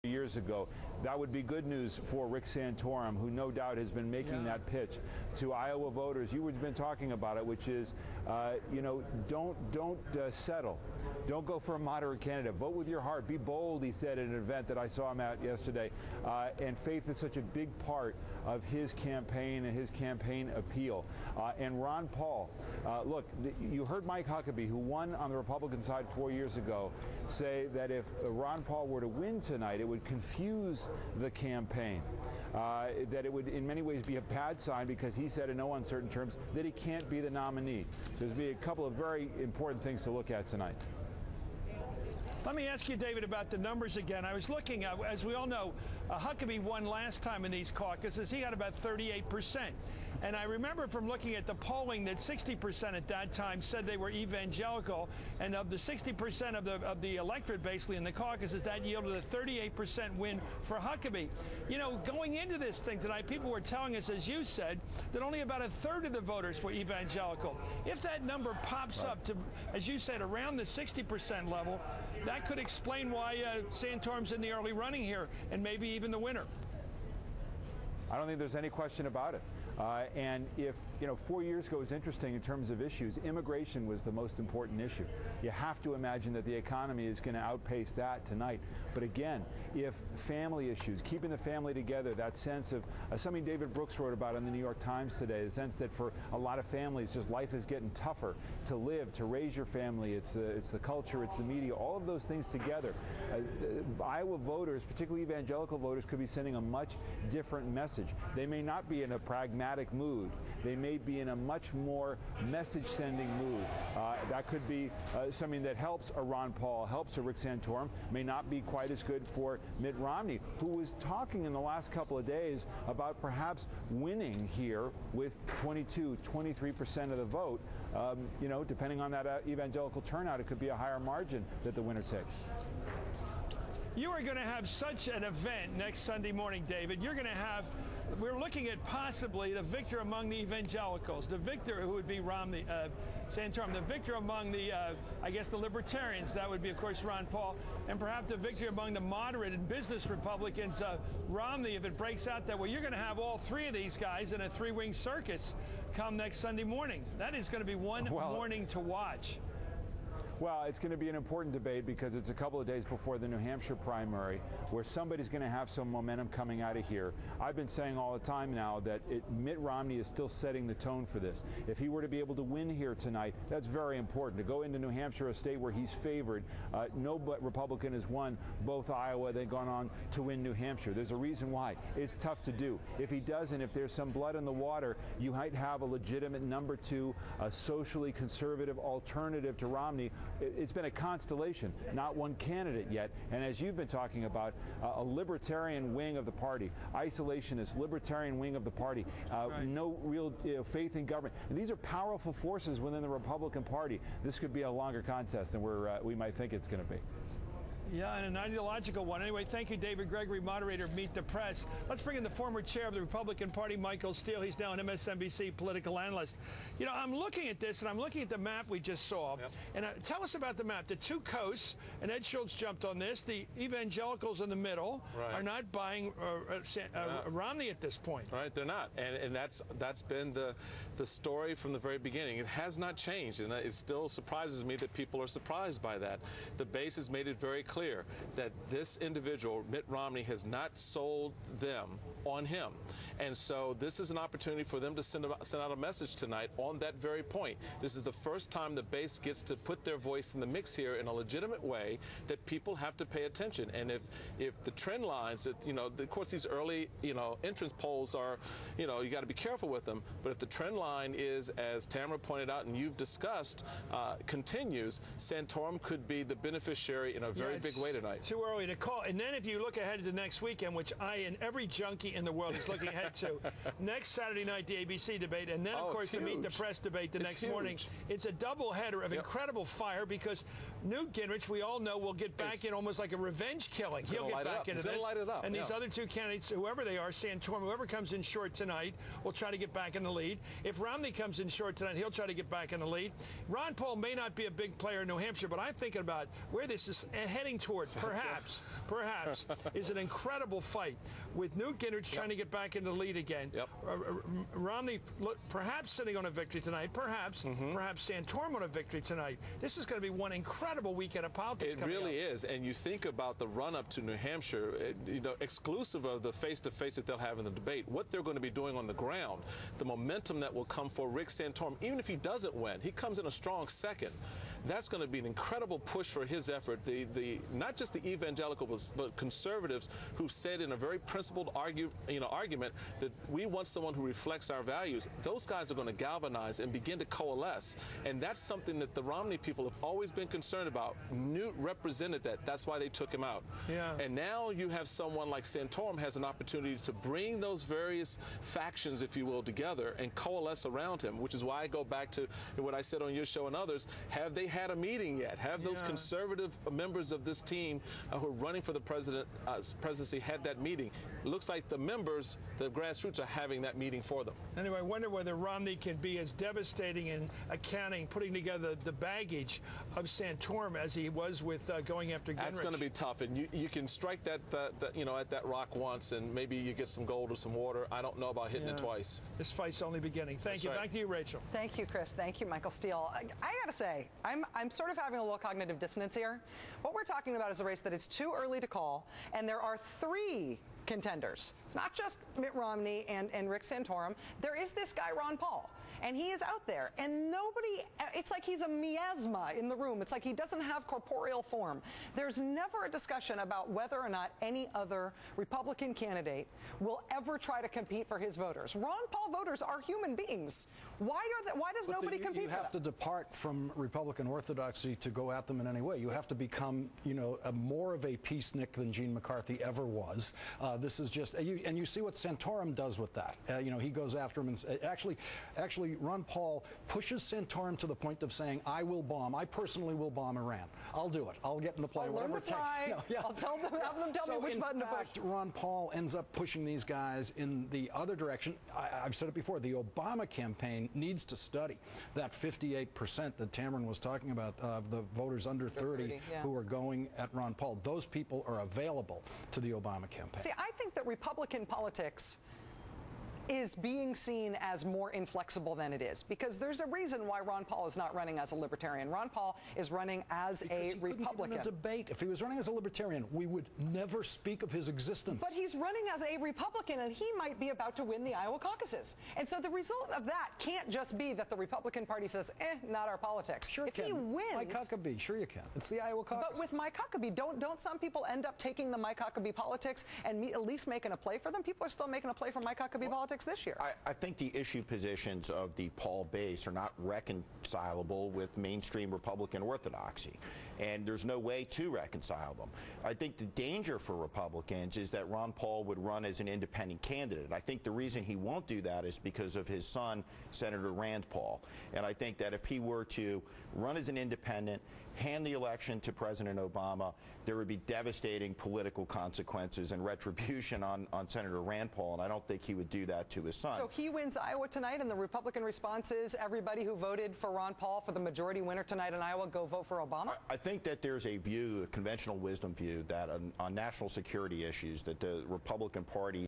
years ago. That would be good news for Rick Santorum, who no doubt has been making that pitch to Iowa voters. You've been talking about it, which is, don't settle. Don't go for a moderate candidate. Vote with your heart. Be bold, he said at an event that I saw him at yesterday. And faith is such a big part of his campaign and his campaign appeal. And Ron Paul, look, you heard Mike Huckabee, who won on the Republican side 4 years ago, say that if Ron Paul were to win tonight, it would confuse the campaign, that it would in many ways be a bad sign because he said in no uncertain terms that he can't be the nominee. There's be a couple of very important things to look at tonight. Let me ask you, David, about the numbers again. I was looking at, as we all know, Huckabee won last time in these caucuses. He got about 38%. And I remember from looking at the polling that 60% at that time said they were evangelical. And of the 60% of the electorate, basically, in the caucuses, that yielded a 38% win for Huckabee. You know, going into this thing tonight, people were telling us, as you said, that only about a third of the voters were evangelical. If that number pops up to, as you said, around the 60% level, that could explain why Santorum's in the early running here and maybe even the winner. I don't think there's any question about it. And if, 4 years ago was interesting in terms of issues, immigration was the most important issue. You have to imagine that the economy is going to outpace that tonight. But again, if family issues, keeping the family together, that sense of something David Brooks wrote about in the New York Times today, the sense that for a lot of families, just life is getting tougher to live, to raise your family. It's the culture, it's the media, all of those things together. Iowa voters, particularly evangelical voters, could be sending a much different message. They may not be in a pragmatic mood. They may be in a much more message-sending mood. That could be something that helps a Ron Paul, helps a Rick Santorum, may not be quite as good for Mitt Romney, who was talking in the last couple of days about perhaps winning here with 22, 23% of the vote. Depending on that evangelical turnout, it could be a higher margin that the winner takes. You are going to have such an event next Sunday morning, David. You're going to have, we're looking at possibly the victor among the evangelicals, the victor who would be Romney, Santorum, the victor among the, I guess, the libertarians. That would be, of course, Ron Paul, and perhaps the victor among the moderate and business Republicans, Romney, if it breaks out that way. You're going to have all three of these guys in a three-wing circus come next Sunday morning. That is going to be one morning to watch. Well, it's going to be an important debate because it's a couple of days before the New Hampshire primary where somebody's going to have some momentum coming out of here. I've been saying all the time now that Mitt Romney is still setting the tone for this. If he were to be able to win here tonight, that's very important. To go into New Hampshire, a state where he's favored, no Republican has won both Iowa, they've gone on to win New Hampshire. There's a reason why. It's tough to do. If he doesn't, if there's some blood in the water, you might have a legitimate number two, a socially conservative alternative to Romney. It's been a constellation, not one candidate yet. And as you've been talking about, a libertarian wing of the party, isolationist, libertarian wing of the party, no real faith in government. And these are powerful forces within the Republican Party. This could be a longer contest than we might think it's going to be. Yeah, and an ideological one. Anyway, thank you, David Gregory, moderator of Meet the Press. Let's bring in the former chair of the Republican Party, Michael Steele. He's now an MSNBC political analyst. You know, I'm looking at this, and I'm looking at the map we just saw. Yep. And tell us about the map. The two coasts, and Ed Schultz jumped on this, the evangelicals in the middle are not buying Romney at this point. Right, they're not. And that's been the story from the very beginning. It has not changed, and it still surprises me that people are surprised by that. The base has made it very clear that this individual, Mitt Romney, has not sold them on him. And so this is an opportunity for them to send out a message tonight on that very point. This is the first time the base gets to put their voice in the mix here in a legitimate way that people have to pay attention. And if the trend lines that, of course, these early, entrance polls are, you got to be careful with them. But if the trend line is, as Tamara pointed out and you've discussed, continues, Santorum could be the beneficiary in a very big way tonight. Too early to call. And then if you look ahead to the next weekend, which I and every junkie in the world is looking ahead to, next Saturday night, the ABC debate, and then, of course, the Meet the Press debate the next morning. It's a double header of incredible fire because Newt Gingrich, we all know, will get back in almost like a revenge killing. He'll get back into this. Light it up. And these other two candidates, whoever they are, Santorum, whoever comes in short tonight, will try to get back in the lead. If Romney comes in short tonight, he'll try to get back in the lead. Ron Paul may not be a big player in New Hampshire, but I'm thinking about where this is heading heading toward, perhaps, is an incredible fight with Newt Gingrich trying to get back in the lead again. Romney perhaps sitting on a victory tonight, perhaps Santorum on a victory tonight. This is going to be one incredible weekend of politics. It really is. And you think about the run-up to New Hampshire, exclusive of the face-to-face that they'll have in the debate, what they're going to be doing on the ground, the momentum that will come for Rick Santorum, even if he doesn't win, he comes in a strong second. That's going to be an incredible push for his effort. Not just the evangelicals, but conservatives who've said in a very principled argument that we want someone who reflects our values. Those guys are going to galvanize and begin to coalesce. And that's something that the Romney people have always been concerned about. Newt represented that. That's why they took him out. And now you have someone like Santorum has an opportunity to bring those various factions, if you will, together and coalesce around him, which is why I go back to what I said on your show and others. Have they had a meeting yet? Have those conservative members of this team who are running for the presidency had that meeting? It looks like the members, the grassroots, are having that meeting for them. Anyway, I wonder whether Romney can be as devastating in accounting, putting together the baggage of Santorum as he was with going after Gingrich. That's going to be tough, and you can strike that at that rock once, and maybe you get some gold or some water. I don't know about hitting it twice. This fight's only beginning. Thank you. Right. Back to you, Rachel. Thank you, Chris. Thank you, Michael Steele. I got to say, I'm sort of having a little cognitive dissonance here. What we're talking about is a race that is too early to call, and there are 3 contenders. It's not just Mitt Romney and Rick Santorum. There is this guy, Ron Paul, and he is out there, and nobody, it's like he's a miasma in the room. It's like he doesn't have corporeal form. There's never a discussion about whether or not any other Republican candidate will ever try to compete for his voters. Ron Paul voters are human beings. Why does nobody compete for them? You have to depart from Republican orthodoxy to go at them in any way. You have to become, more of a peacenik than Gene McCarthy ever was. This is just, and you see what Santorum does with that. He goes after him, and actually, Ron Paul pushes Santorum to the point of saying, I personally will bomb Iran. I'll do it. I'll get in the plane, whatever it takes. I'll tell them, have them tell me which button to push. Ron Paul ends up pushing these guys in the other direction. I've said it before, the Obama campaign needs to study that 58% that Tamron was talking about of the voters under 30 who are going at Ron Paul. Those people are available to the Obama campaign. See, I think that Republican politics is being seen as more inflexible than it is, because there's a reason why Ron Paul is not running as a libertarian. Ron Paul is running as a Republican. In a debate. If he was running as a libertarian, we would never speak of his existence. But he's running as a Republican, and he might be about to win the Iowa caucuses. And so the result of that can't just be that the Republican Party says, not our politics. Sure if can. he wins, Mike Huckabee, sure you can. It's the Iowa caucus. But with Mike Huckabee, don't some people end up taking the Mike Huckabee politics and at least making a play for them? People are still making a play for Mike Huckabee politics this year. I think the issue positions of the Paul base are not reconcilable with mainstream Republican orthodoxy, and there's no way to reconcile them. I think the danger for Republicans is that Ron Paul would run as an independent candidate. I think the reason he won't do that is because of his son, Senator Rand Paul. And I think that if he were to run as an independent, hand the election to President Obama, there would be devastating political consequences and retribution on Senator Rand Paul, and I don't think he would do that to his son. So he wins Iowa tonight, and the Republican response is everybody who voted for Ron Paul for the majority winner tonight in Iowa, go vote for Obama? I think that there's a view, a conventional wisdom view, that on national security issues, that the Republican Party